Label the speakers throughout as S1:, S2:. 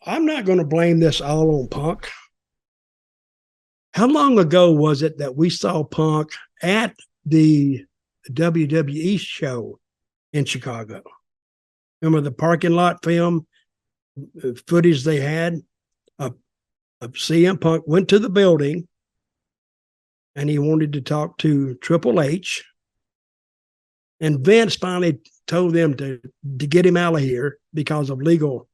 S1: I'm not going to blame this all on Punk. How long ago was it that we saw Punk at the WWE show in Chicago? Remember the parking lot film footage they had of CM Punk went to the building and he wanted to talk to Triple H. And Vince finally told them to get him out of here because of legal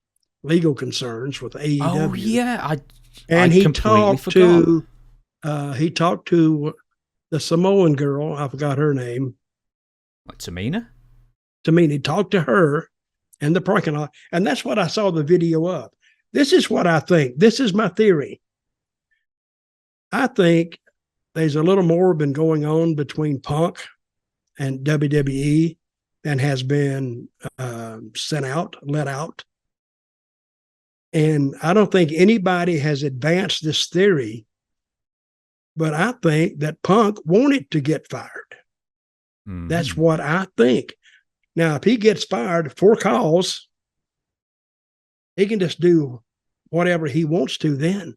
S1: concerns with AEW.
S2: Oh yeah,
S1: and
S2: he talked to
S1: he talked to the Samoan girl. I forgot her name.
S2: What, Tamina?
S1: Tamina. He talked to her in the parking lot, and that's what I saw the video of. This is what I think. This is my theory. I think there's a little more been going on between Punk and WWE than has been let out. And I don't think anybody has advanced this theory, but I think that Punk wanted to get fired. Mm-hmm. That's what I think. Now, if he gets fired for cause, he can just do whatever he wants to then.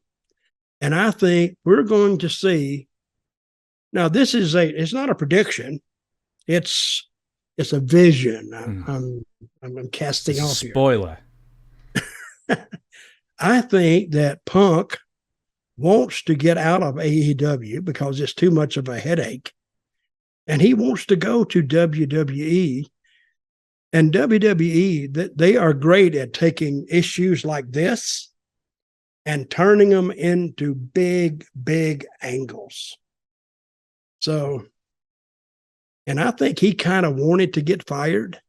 S1: And I think we're going to see. Now, it's not a prediction. It's a vision. I'm casting off here.
S2: Spoiler.
S1: I think that Punk wants to get out of AEW because it's too much of a headache. And he wants to go to WWE. And WWE, they are great at taking issues like this and turning them into big, big angles. So, and I think he kind of wanted to get fired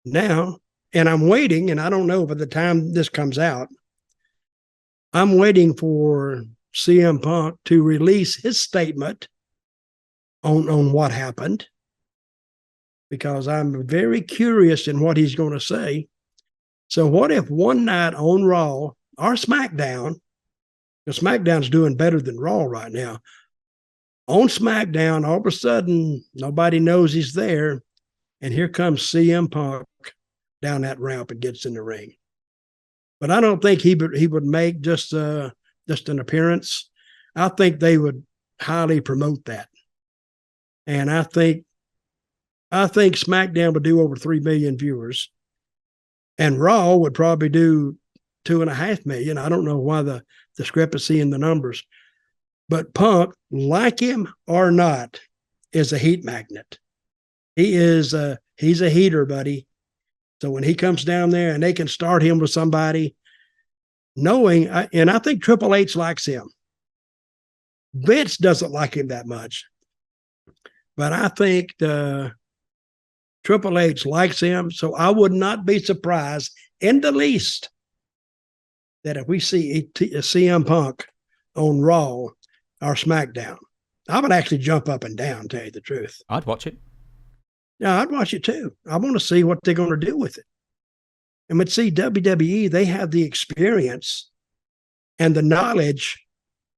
S1: now. And I'm waiting, and I don't know by the time this comes out, I'm waiting for CM Punk to release his statement on what happened, because I'm very curious in what he's going to say. So what if one night on Raw or SmackDown, because SmackDown's doing better than Raw right now, on SmackDown, all of a sudden, nobody knows he's there, and here comes CM Punk down that ramp and gets in the ring. But I don't think he would make just an appearance. I think they would highly promote that. And I think SmackDown would do over 3 million viewers, and Raw would probably do 2.5 million. I don't know why the discrepancy in the numbers, but Punk, like him or not, is a heat magnet. He's a heater, buddy. So when he comes down there and they can start him with somebody, and I think Triple H likes him. Vince doesn't like him that much, but I think Triple H likes him. So I would not be surprised in the least that if we see CM Punk on Raw or SmackDown, I would actually jump up and down, tell you the truth.
S2: I'd watch it.
S1: Yeah, I'd watch it too. I want to see what they're going to do with it. And but see, WWE, they have the experience and the knowledge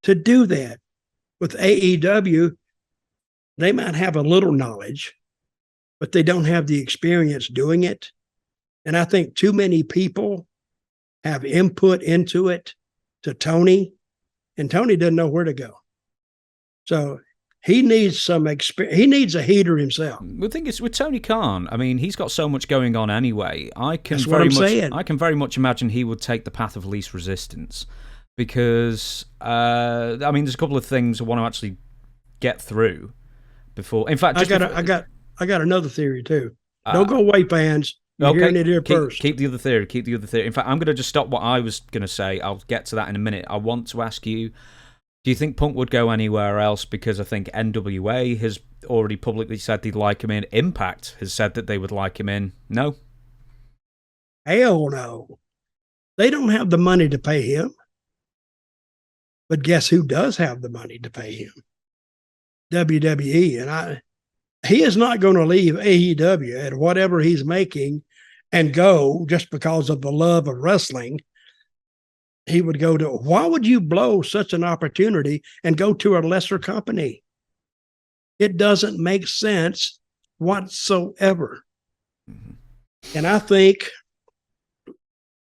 S1: to do that. With AEW, they might have a little knowledge, but they don't have the experience doing it. And I think too many people have input into it to Tony, and Tony doesn't know where to go. So he needs some experience. He needs a heater himself.
S2: The thing is, with Tony Khan, I mean, he's got so much going on anyway.
S1: That's what I'm saying.
S2: I can very much imagine he would take the path of least resistance, because I mean, there's a couple of things I want to actually get through before. In fact,
S1: I got another theory too. Don't go away, fans. You're hearing it here first.
S2: Keep the other theory. In fact, I'm going to just stop what I was going to say. I'll get to that in a minute. I want to ask you, do you think Punk would go anywhere else? Because I think NWA has already publicly said they'd like him in. Impact has said that they would like him in. No?
S1: Hell no. They don't have the money to pay him. But guess who does have the money to pay him? WWE. And he is not going to leave AEW at whatever he's making and go just because of the love of wrestling. He would go to, why would you blow such an opportunity and go to a lesser company? It doesn't make sense whatsoever. Mm-hmm. And I think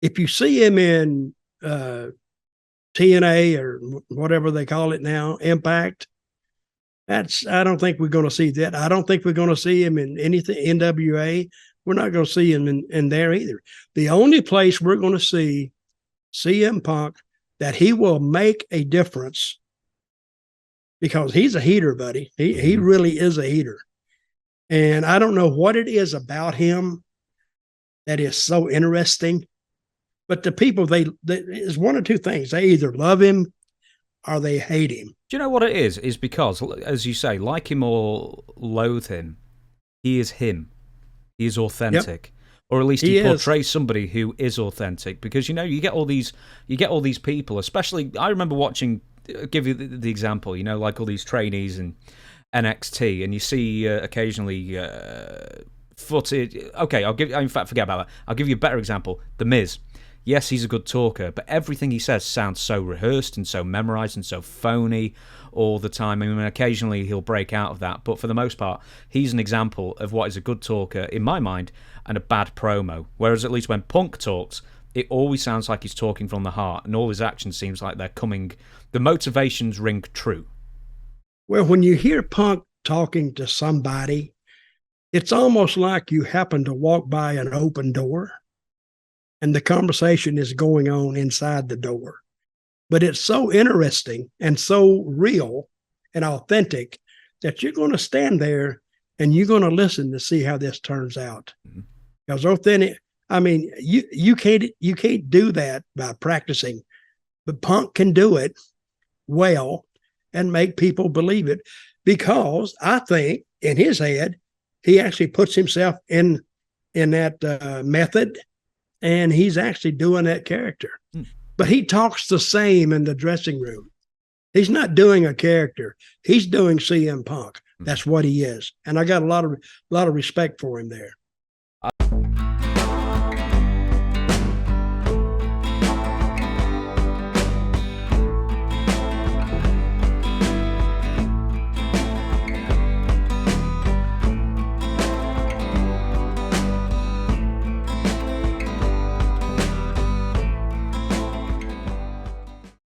S1: If you see him in TNA or whatever they call it now, Impact, I don't think we're going to see that. I don't think we're going to see him in anything, NWA. We're not going to see him in there either. The only place we're going to see CM Punk that he will make a difference, because he's a heater, buddy. He really is a heater. And I don't know what it is about him that is so interesting. But the people, it's one or two things. They either love him or they hate him.
S2: Do you know what it is? Is because, as you say, like him or loathe him, he is him. He is authentic. Yep. Or at least he portrays somebody who is authentic. Because, you get all these people, especially, I remember watching, give you the example, like all these trainees in NXT, and you see occasionally footage. Okay, in fact, forget about that. I'll give you a better example. The Miz. Yes, he's a good talker, but everything he says sounds so rehearsed and so memorized and so phony all the time. I mean, occasionally he'll break out of that, but for the most part, he's an example of what is a good talker, in my mind, and a bad promo. Whereas at least when Punk talks, it always sounds like he's talking from the heart, and all his actions seems like they're coming, the motivations ring true.
S1: Well, when you hear Punk talking to somebody, it's almost like you happen to walk by an open door and the conversation is going on inside the door. But it's so interesting and so real and authentic that you're going to stand there and you're going to listen to see how this turns out. Mm-hmm. Because authentic, I mean, you can't do that by practicing, but Punk can do it well and make people believe it, because I think in his head, he actually puts himself in that method, and he's actually doing that character. But he talks the same in the dressing room. He's not doing a character. He's doing CM Punk. That's what he is. And I got a lot of respect for him there.